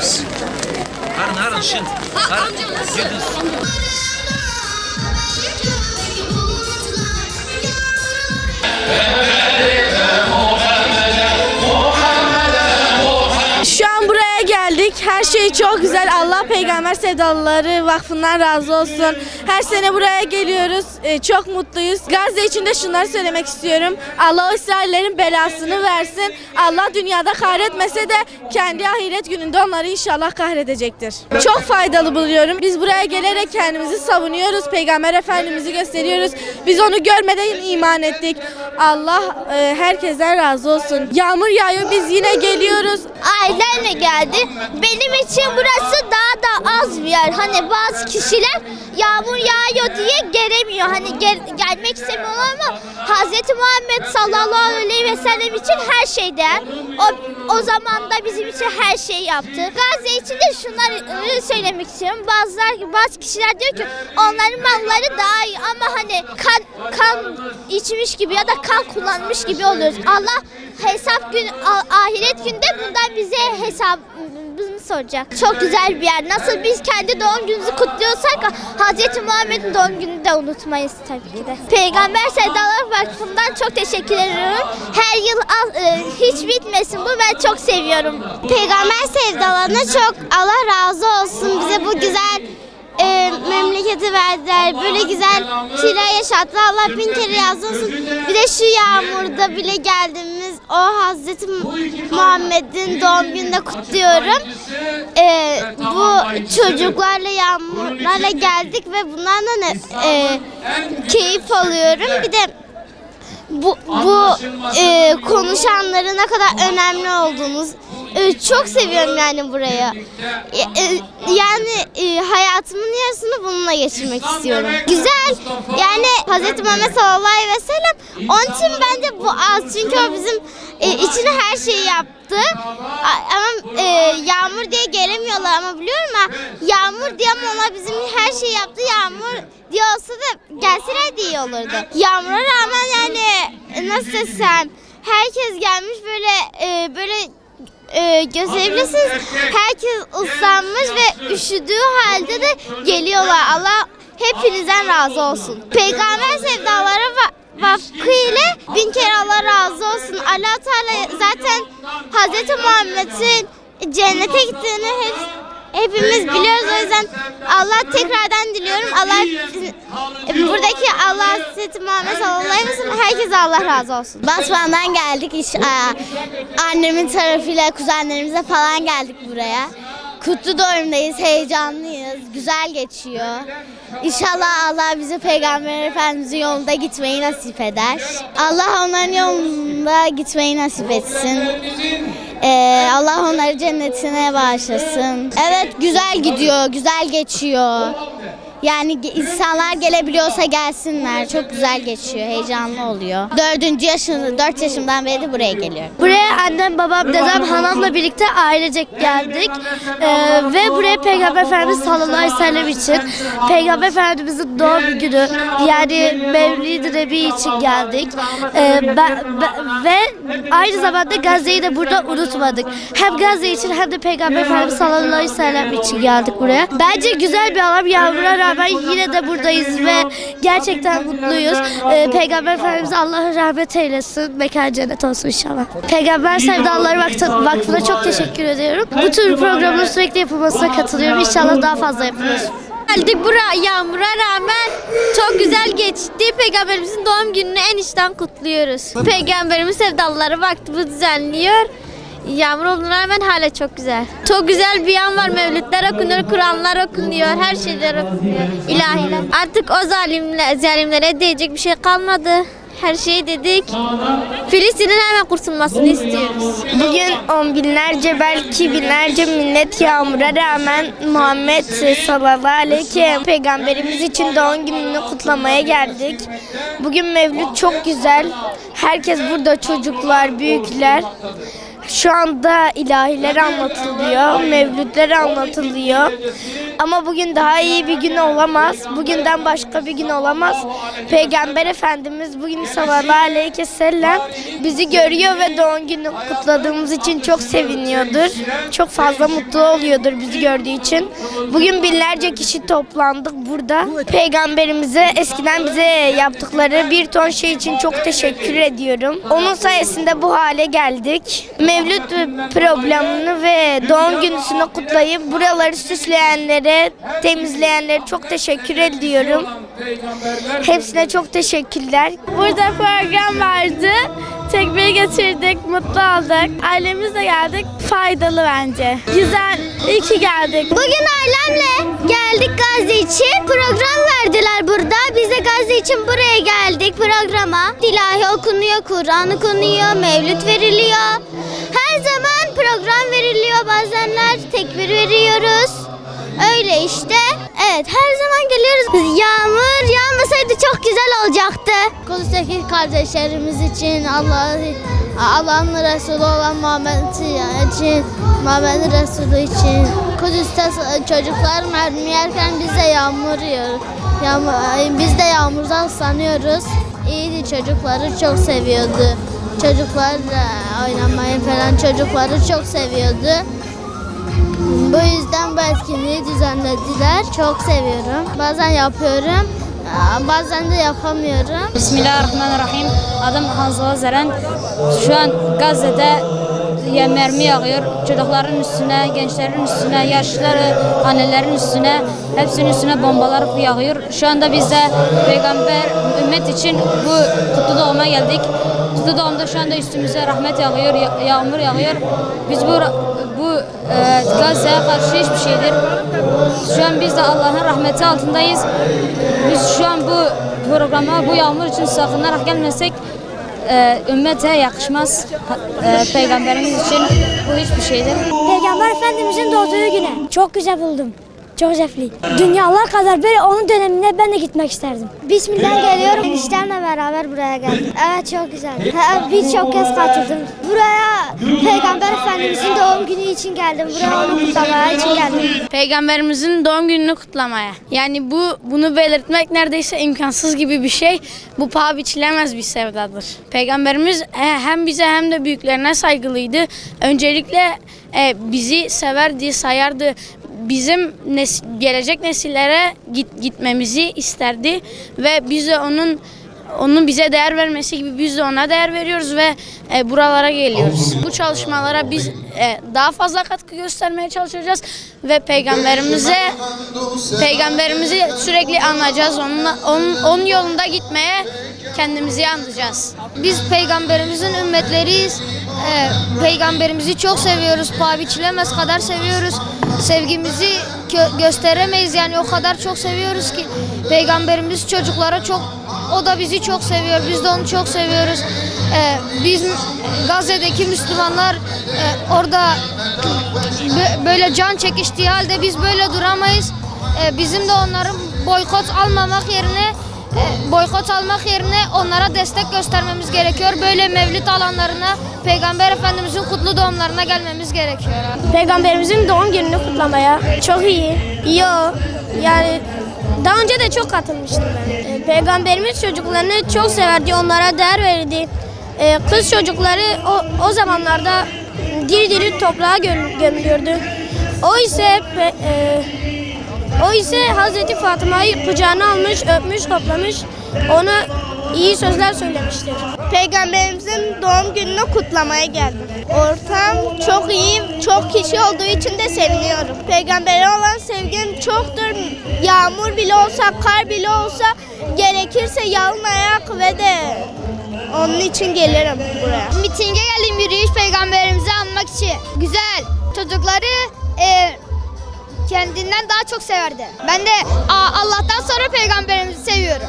biz. Harın şimdi. Şu an buraya geldik. Her şey çok güzel. Allah Peygamber Sevdalıları Vakfı'ndan razı olsun. Her sene buraya geliyoruz. Çok mutluyuz. Gazze için de şunları söylemek istiyorum. Allah İsraillerin belasını versin. Allah dünyada kahretmese de kendi ahiret gününde onları inşallah kahredecektir. Çok faydalı buluyorum. Biz buraya gelerek kendimizi savunuyoruz. Peygamber Efendimiz'i gösteriyoruz. Biz onu görmeden iman ettik. Allah herkesten razı olsun. Yağmur yağıyor. Biz yine geliyoruz. Ailemle geldi. Benim için burası daha da az bir yer. Hani bazı kişiler yağmur yağıyor diye gelemiyor. Hani gelmek istemiyorlar ama Hz. Muhammed sallallahu aleyhi ve sellem için her şey değer. O zaman da bizim için her şeyi yaptı. Gazze için de şunları söylemek istiyorum. Bazı kişiler diyor ki onların malları daha iyi ama hani kan içmiş gibi ya da kan kullanmış gibi oluyoruz. Allah ahiret günde bundan bize hesabını soracak. Çok güzel bir yer. Nasıl biz kendi doğum günümüzü kutluyorsak Hz. Muhammed'in doğum gününü de unutmayız tabii ki de. Peygamber Sevdalıları Vakfı'ndan çok teşekkür ediyorum. Her yıl hiç bitmesin bu. Ben çok seviyorum. Peygamber Sevdalarına çok Allah razı olsun. Bize bu güzel memleketi verdiler. Böyle güzel şeyler yaşattı. Allah bin kere razı olsun. Bir de şu yağmurda bile geldiğimiz o Hazreti Muhammed'in doğum gününde kutluyorum. Bu çocuklarla yağmurlarla geldik ve bunlardan keyif alıyorum. Bir de bu konuşanların ne kadar önemli olduğunuz çok seviyorum yani buraya. Yani hayatımın yarısını bununla geçirmek istiyorum. Güzel. Yani Hz. Muhammed sallallahu aleyhi ve sellem onun için bence bu az. Çünkü o bizim için her şeyi yaptı. Ama yağmur diye gelemiyorlar ama biliyorum ya yağmur diye ama onlar bizim her şeyi yaptı. Yağmur diye olsa da gelseler de iyi olurdu. Yağmura rağmen yani nasıl desem herkes gelmiş böyle gösterebilirsiniz. Herkes ıslanmış ve üşüdüğü halde de geliyorlar. Allah hepinizden razı olsun. Peygamber Sevdaları Vakfı ile bin kere Allah razı olsun. Allah Teala zaten Hz. Muhammed'in cennete gittiğini hepimiz biliyoruz. O yüzden Allah tekrardan diliyorum. Allah buradaki Allah Hz. Muhammed sallallahu aleyhi ve sellem herkese Allah razı olsun. Basman'dan geldik. Annemin tarafıyla kuzenlerimize falan geldik buraya. Kutlu doğumdayız, heyecanlıyız, güzel geçiyor. İnşallah Allah bizi Peygamber Efendimiz'in yolunda gitmeyi nasip eder. Allah onların yolunda gitmeyi nasip etsin. Allah onları cennetine bağışlasın. Evet güzel gidiyor, güzel geçiyor. Yani insanlar gelebiliyorsa gelsinler. Çok güzel geçiyor, heyecanlı oluyor. 4 yaşımdan beri de buraya geliyorum. Buraya annem, babam, dedem, halamla birlikte ailecek geldik. Ve buraya Peygamber Efendimiz sallallahu aleyhi ve sellem için, Peygamber Efendimiz'in doğum günü yani Mevlid-i Nebi için geldik. Ve aynı zamanda Gazze'yi de burada unutmadık. Hem Gazze için hem de Peygamber Efendimiz sallallahu aleyhi ve sellem için geldik buraya. Bence güzel bir alan, yağmura rağmen yine de buradayız ve gerçekten mutluyuz. Peygamber Efendimiz Allah'a rahmet eylesin. Mekan cennet olsun inşallah. Peygamber Sevdalıları Vakfı'na çok teşekkür ediyorum. Bu tür programların sürekli yapılmasına katılıyorum. İnşallah daha fazla yapılır. Geldik buraya yağmura rağmen çok güzel geçti. Peygamberimizin doğum gününü en içten kutluyoruz. Peygamberimiz Sevdalıları Vakfı düzenliyor. Yağmur olduğuna rağmen hala çok güzel. Çok güzel bir yan var. Mevlütler okunuyor, Kur'anlar okunuyor, her şeyler okunuyor. İlahiler. Artık o zalimlere diyecek bir şey kalmadı. Her şeyi dedik. Filistin'in hemen kurtulmasını istiyoruz. Bugün on binlerce belki binlerce millet yağmura rağmen Muhammed sallallahu aleyhi ve sellem Peygamberimiz için doğum gününü kutlamaya geldik. Bugün mevlüt çok güzel. Herkes burada, çocuklar, büyükler. Şu anda ilahiler anlatılıyor, mevlütler anlatılıyor. Ama bugün daha iyi bir gün olamaz. Bugünden başka bir gün olamaz. Peygamber Efendimiz bugün sallallahu aleyhi ve sellem bizi görüyor ve doğum günü kutladığımız için çok seviniyordur. Çok fazla mutlu oluyordur bizi gördüğü için. Bugün binlerce kişi toplandık burada. Peygamberimize eskiden bize yaptıkları bir ton şey için çok teşekkür ediyorum. Onun sayesinde bu hale geldik. Mevlüt programını ve doğum gününü kutlayıp buraları süsleyenlere, temizleyenlere çok teşekkür ediyorum. Hepsine çok teşekkürler. Burada program vardı. Tekbir getirdik, mutlu olduk. Ailemizle geldik. Faydalı bence. Güzel. İyi ki geldik. Bugün ailemle geldik Gazze için. Program verdiler burada. Biz de Gazze için buraya geldik programa. İlahi okunuyor, Kur'an okunuyor, mevlüt veriliyor. Her zaman program veriliyor. Bazenler tekbir veriyoruz. Öyle işte. Evet, her zaman geliyoruz. Yağmur yağmasaydı çok güzel olacaktı. Kudüs'teki kardeşlerimiz için, Allah'ın Resulü olan Muhammed için, Muhammed Resulü için. Kudüs'te çocuklar mermi yerken biz de yağmur yiyoruz. Biz de yağmurdan ıslanıyoruz. İyiydi, çocukları çok seviyordu. Çocuklar da oynamayı falan çocukları çok seviyordu. Bu yüzden bu etkinliği düzenlediler. Çok seviyorum. Bazen yapıyorum, bazen de yapamıyorum. Bismillahirrahmanirrahim. Adım Hanzala Zeren. Şu an Gazze'de mermi yağıyor. Çocukların üstüne, gençlerin üstüne, yaşlıları, annelerin üstüne, hepsinin üstüne bombalar yağıyor. Şu anda biz de peygamber ümmet için bu kutlu doğuma geldik. Kutlu doğumda şu anda üstümüze rahmet yağıyor, yağmur yağıyor. Biz bu Gazze'ye karşı hiçbir şeydir. Şu an biz de Allah'ın rahmeti altındayız. Biz şu an bu programa, bu yağmur için sakınarak gelmesek ümmete yakışmaz. Peygamberimiz için bu hiçbir şeydir. Peygamber Efendimizin doğduğu güne çok güzel buldum. Çok zevkli. Dünyalar kadar böyle onun dönemine ben de gitmek isterdim. Bismillah geliyorum. İşlerle beraber buraya geldim. Evet, çok güzel. Birçok kez katıldım. Buraya Peygamber Efendimizin doğum günü için geldim. Buraya onu kutlamaya için geldim. Peygamberimizin doğum gününü kutlamaya. Yani bunu belirtmek neredeyse imkansız gibi bir şey. Bu paha biçilemez bir sevdadır. Peygamberimiz hem bize hem de büyüklerine saygılıydı. Öncelikle bizi severdi, sayardı. Bizim gelecek nesillere gitmemizi isterdi ve biz de onun bize değer vermesi gibi biz de ona değer veriyoruz ve buralara geliyoruz. Bu çalışmalara biz daha fazla katkı göstermeye çalışacağız ve peygamberimizi sürekli anacağız. Onun yolunda gitmeye kendimizi andacağız. Biz peygamberimizin ümmetleriyiz. Peygamberimizi çok seviyoruz. Paha biçilemez kadar seviyoruz. Sevgimizi gösteremeyiz, yani o kadar çok seviyoruz ki. Peygamberimiz çocuklara o da bizi çok seviyor. Biz de onu çok seviyoruz. Biz Gazze'deki Müslümanlar orada böyle can çekiştiği halde biz böyle duramayız. Bizim de onların boykot almak yerine onlara destek göstermemiz gerekiyor. Böyle mevlüt alanlarına, Peygamber Efendimizin kutlu doğumlarına gelmemiz gerekiyor. Peygamberimizin doğum gününü kutlamaya çok iyi. Yani daha önce de çok katılmıştım ben. Peygamberimiz çocuklarını çok severdi, onlara değer verirdi. Kız çocukları o zamanlarda diri toprağa gömülüyordu. O ise Hazreti Fatıma'yı kucağına almış, öpmüş, toplamış, ona iyi sözler söylemiştir. Peygamberimizin doğum gününü kutlamaya geldim. Ortam çok iyi, çok kişi olduğu için de seviniyorum. Peygambere olan sevgim çoktur. Yağmur bile olsa, kar bile olsa, gerekirse yalın ayak ve de onun için gelirim buraya. Mitinge geldim, yürüyüş peygamberimizi anmak için. Güzel. Çocukları kendinden daha çok severdi. Ben de Allah'tan sonra peygamberimizi seviyorum.